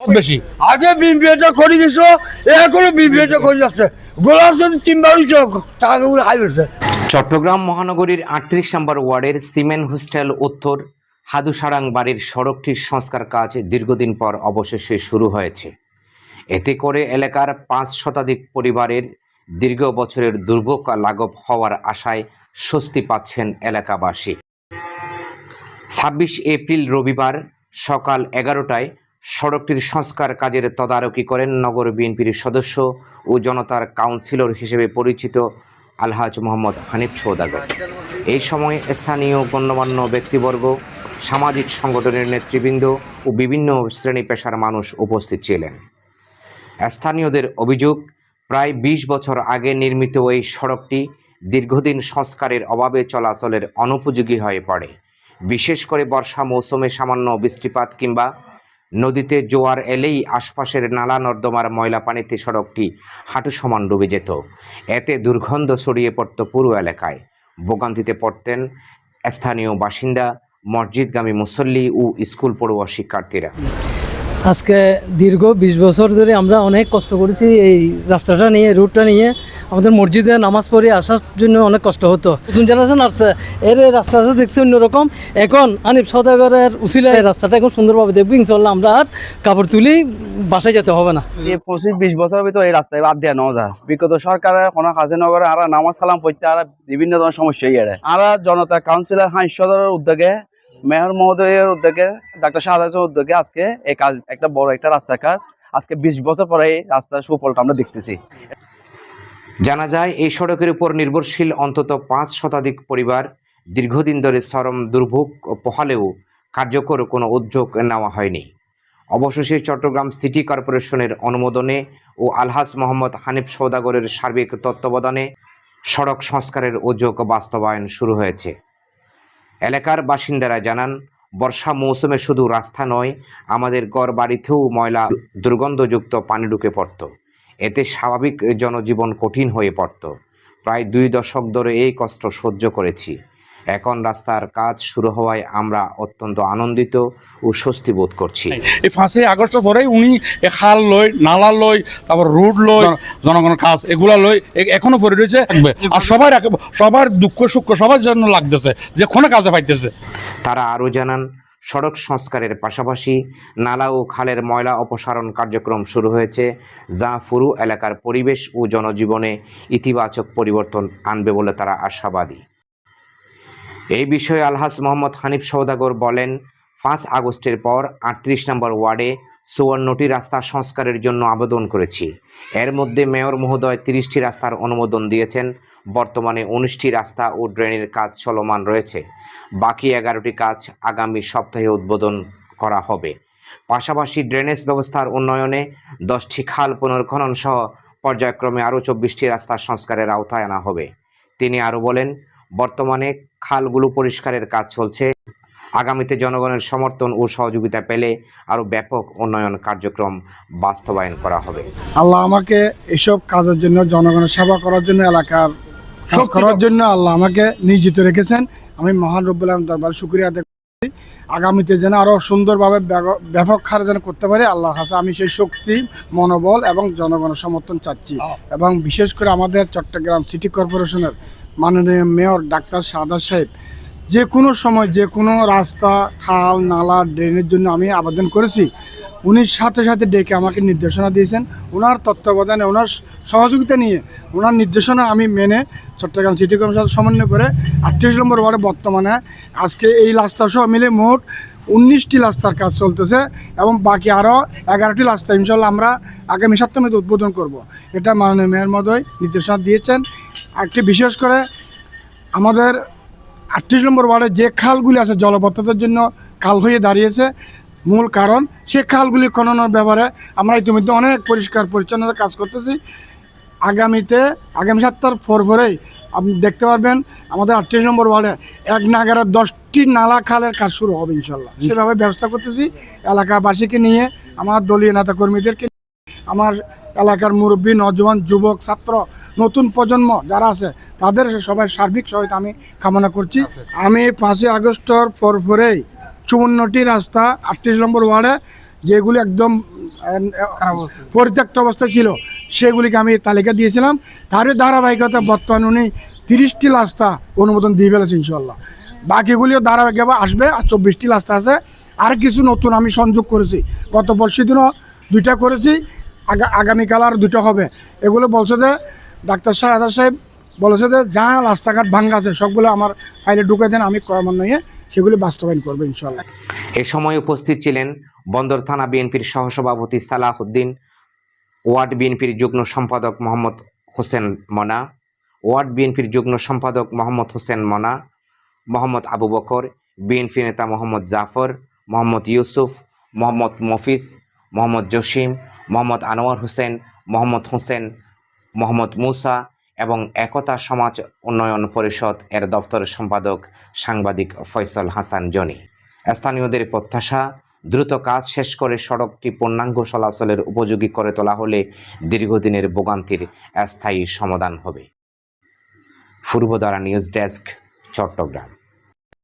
বেশি আগে বিবিএটা করে গেছো এখনো বিবিএটা করে যাচ্ছে গোলার জন্য 3 টাকাগুলো হাই হয়েছে। চট্টগ্রাম মহানগরীর ৩৮ নম্বর ওয়ার্ডের সিমেন্ট হোস্টেল উত্তর হাদুসারাং বাড়ির সড়কটির সংস্কার কাজ দীর্ঘদিন পর অবশেষে শুরু হয়েছে। এতে করে এলাকার ৫ শতাধিক পরিবারের দীর্ঘ বছরের দুর্ভোগ লাঘব হওয়ার আশায় স্বস্তি পাচ্ছেন এলাকাবাসী। ২৬ এপ্রিল রবিবার সকাল ১১টায় সড়কটির সংস্কার কাজের তদারকি করেন নগর বিএনপির সদস্য ও জনতার কাউন্সিলর হিসেবে পরিচিত আলহাজ মোহাম্মদ হানিফ সওদাগর। এই সময় স্থানীয় গণ্যমান্য ব্যক্তিবর্গ, সামাজিক সংগঠনের নেতৃবৃন্দ ও বিভিন্ন শ্রেণী পেশার মানুষ উপস্থিত ছিলেন। স্থানীয়দের অভিযোগ, প্রায় ২০ বছর আগে নির্মিত এই সড়কটি দীর্ঘদিন সংস্কারের অভাবে চলাচলের অনুপযোগী হয়ে পড়ে। বিশেষ করে বর্ষা মৌসুমে সামান্য বৃষ্টিপাত কিংবা নদীতে জোয়ার এলেই আশপাশের নালা নর্দমার ময়লা পানিতে সড়কটি হাঁটু সমান ডুবে যেত। এতে দুর্গন্ধ ছড়িয়ে পড়ত পুরো এলাকায়। ভোগান্তিতে পড়তেন স্থানীয় বাসিন্দা, মসজিদগামী মুসল্লি ও স্কুল পড়ুয়া শিক্ষার্থীরা। আজকে দীর্ঘ ২০ বছর ধরে আমরা অনেক কষ্ট করেছি এই রাস্তাটা নিয়ে, রুটটা নিয়ে। আমাদের মসজিদে নামাজ পড়ে আসার জন্য অনেক কষ্ট হতো। নতুন জেনারেশন আসছে, এর রাস্তাটা দেখছি অন্যরকম। এখন হানিফ সওদাগরের উসিলায় রাস্তাটা এখন সুন্দরভাবে দেখবো। ইনশাল্লাহ আমরা আর কাপড় তুলি বাসায় যেতে হবে না। এই ২৫-২০ বছরের ভিতরে এই রাস্তায় বাদ দেওয়া নেওয়া যায়। বিগত সরকারের কোনো কাজে নগরে আর নামাজ সালাম পড়তে আর বিভিন্ন ধরনের সমস্যা এড়ে। আর জনতা কাউন্সিলর হানিফ সওদাগরের উদ্যোগে, মেয়র মহোদয়ের উদ্যোগে, ডাক্তার শাহাদাতের উদ্যোগে আজকে এই কাজ, একটা বড় একটা রাস্তার কাজ আজকে ২০ বছর পরে এই রাস্তার সুফলটা আমরা দেখতেছি। জানা যায়, এই সড়কের উপর নির্ভরশীল অন্তত ৫ শতাধিক পরিবার। দীর্ঘদিন ধরে চরম দুর্ভোগ পোহালেও কার্যকর কোনো উদ্যোগ নেওয়া হয়নি। অবশেষে চট্টগ্রাম সিটি কর্পোরেশনের অনুমোদনে ও আলহাজ মোহাম্মদ হানিফ সওদাগরের সার্বিক তত্ত্বাবধানে সড়ক সংস্কারের উদ্যোগ বাস্তবায়ন শুরু হয়েছে। এলাকার বাসিন্দারা জানান, বর্ষা মৌসুমে শুধু রাস্তা নয়, আমাদের ঘর বাড়িতেও ময়লা দুর্গন্ধযুক্ত পানি ঢুকে পড়ত। এতে স্বাভাবিক জনজীবন কঠিন হয়ে পড়ত। প্রায় ২ দশক ধরে এই কষ্ট সহ্য করেছি। এখন রাস্তার কাজ শুরু হওয়ায় আমরা অত্যন্ত আনন্দিত ও স্বস্তি বোধ করছি। এই ৫ই আগস্টের পরে উনি খাল লই, নালা লই, তারপর রোড লই, জনগণের কাজ এগুলা লই এখনো পড়ে রয়েছে। আর সবার দুঃখ সুখ সবার জন্য লাগতেছে, যে কোনো কাজে পাইতেছে। তারা আরও জানান, সড়ক সংস্কারের পাশাপাশি নালা ও খালের ময়লা অপসারণ কার্যক্রম শুরু হয়েছে, যা পুরো এলাকার পরিবেশ ও জনজীবনে ইতিবাচক পরিবর্তন আনবে বলে তারা আশাবাদী। এই বিষয়ে আলহাজ মোহাম্মদ হানিফ সওদাগর বলেন, ৫ আগস্টের পর ৩৮ নম্বর ওয়ার্ডে ৫৪টি রাস্তা সংস্কারের জন্য আবেদন করেছি। এর মধ্যে মেয়র মহোদয় ৩০টি রাস্তার অনুমোদন দিয়েছেন। বর্তমানে ১৯টি রাস্তা ও ড্রেনের কাজ চলমান রয়েছে। বাকি ১১টি কাজ আগামী সপ্তাহে উদ্বোধন করা হবে। পাশাপাশি ড্রেনেজ ব্যবস্থার উন্নয়নে ১০টি খাল পুনর্খনন সহ পর্যায়ক্রমে আরও ২৪টি রাস্তা সংস্কারের আওতায় আনা হবে। তিনি আরও বলেন, বর্তমানে খালগুলো পরিষ্কারের কাজ চলছে। আগামীতে জনগণের সমর্থন ও সহযোগিতা পেলে আরও ব্যাপক উন্নয়ন কার্যক্রম বাস্তবায়ন করা হবে। আল্লাহ আমাকে এসব কাজের জন্য, জনগণের সেবা করার জন্য, এলাকার কাজ করার জন্য আল্লাহ আমাকে নিয়োজিত রেখেছেন। আমি মহান রব্বুল আলামিন দরবারে শুকরিয়া আদায় করছি। আগামীতে যেন আরও সুন্দরভাবে ব্যাপক হারে যেন করতে পারি, আল্লাহর কাছে আমি সেই শক্তি, মনোবল এবং জনগণের সমর্থন চাচ্ছি। এবং বিশেষ করে আমাদের চট্টগ্রাম সিটি কর্পোরেশনের মাননীয় মেয়র ডাক্তার শাহাদাত সাহেব যে কোনো সময় যে কোনো রাস্তা, খাল, নালা, ড্রেনের জন্য আমি আবেদন করেছি। উনি সাথে সাথে ডেকে আমাকে নির্দেশনা দিয়েছেন। ওনার তত্ত্বাবধানে, ওনার সহযোগিতা নিয়ে, ওনার নির্দেশনা আমি মেনে চট্টগ্রাম সিটি কর্পোরেশন সমন্বয় করে ৩৮ নম্বর ওয়ার্ডে বর্তমানে আজকে এই রাস্তা সহ মিলে মোট ১৯টি রাস্তার কাজ চলতেছে এবং বাকি আরও ১১টি রাস্তা ইনশাল্লাহ আমরা আগামী সপ্তাহের মধ্যে উদ্বোধন করব। এটা মাননীয় মেয়র মহোদয় নির্দেশনা দিয়েছেন। আরেকটি বিশেষ করে আমাদের ৩৮ নম্বর ওয়ার্ডে যে খালগুলি আছে জলবদ্ধতার জন্য খাল হয়ে দাঁড়িয়েছে, মূল কারণ সে খালগুলি খননের ব্যাপারে আমরা ইতিমধ্যে অনেক পরিষ্কার পরিচ্ছন্নতার কাজ করতেছি। আগামী সপ্তাহের পরেই আপনি দেখতে পারবেন আমাদের ৩৮ নম্বর ওয়ার্ডে এক নাগারে 10টি নালা খালের কাজ শুরু হবে ইনশাল্লাহ। সেভাবে ব্যবস্থা করতেছি এলাকাবাসীকে নিয়ে, আমার দলীয় নেতা কর্মীদেরকে, আমার এলাকার মুরব্বী, নজওয়ান, যুবক, ছাত্র, নতুন প্রজন্ম যারা আছে তাদের সবাই সার্বিক সহায়তা আমি কামনা করছি। আমি ৫ই আগস্টের পরেই ৫৪টি রাস্তা ৩৮ নম্বর ওয়ার্ডে যেগুলি একদম পরিত্যক্ত অবস্থায় ছিল সেগুলিকে আমি তালিকা দিয়েছিলাম। তারই ধারাবাহিকতা বর্তমানে উনি 30টি রাস্তা অনুমোদন দিয়ে ফেলেছে ইনশাল্লাহ। বাকিগুলিও ধারাবাহিকভাবে আসবে। আর 24টি রাস্তা আছে। আর কিছু নতুন আমি সংযোগ করেছি, গত পরশু দিনও 2টা করেছি, আগামীকাল আর 2টা হবে। এগুলো বলছে যে ডাক্তার সাহেব বলেছে যে যা রাস্তাঘাট ভাঙ্গা আছে সবগুলো আমার ফাইলে ঢুকে দেন, আমি ক্রমান্বয়ে সেগুলি বাস্তবায়ন করবো ইনশাল্লাহ। এ সময় উপস্থিত ছিলেন বন্দর থানা বিএনপির সহসভাপতি সালাহ উদ্দিন, ওয়ার্ড বিএনপির যুগ্ম সম্পাদক মোহাম্মদ হোসেন মনা, ওয়ার্ড বিএনপির যুগ্ম সম্পাদক মোহাম্মদ হোসেন মনা, মোহাম্মদ আবু বকর, বিএনপি নেতা মোহাম্মদ জাফর, মোহাম্মদ ইউসুফ, মোহাম্মদ মফিজ, মোহাম্মদ জসিম, মোহাম্মদ আনোয়ার হোসেন, মোহাম্মদ মোহাম্মদ মুসা এবং একতা সমাজ উন্নয়ন পরিষদ এর দপ্তরের সম্পাদক সাংবাদিক ফয়সল হাসান জনি। স্থানীয়দের প্রত্যাশা, দ্রুত কাজ শেষ করে সড়কটি পূর্ণাঙ্গ চলাচলের উপযোগী করে তোলা হলে দীর্ঘদিনের ভোগান্তির স্থায়ী সমাধান হবে। Purbadhara news desk, Chittagong.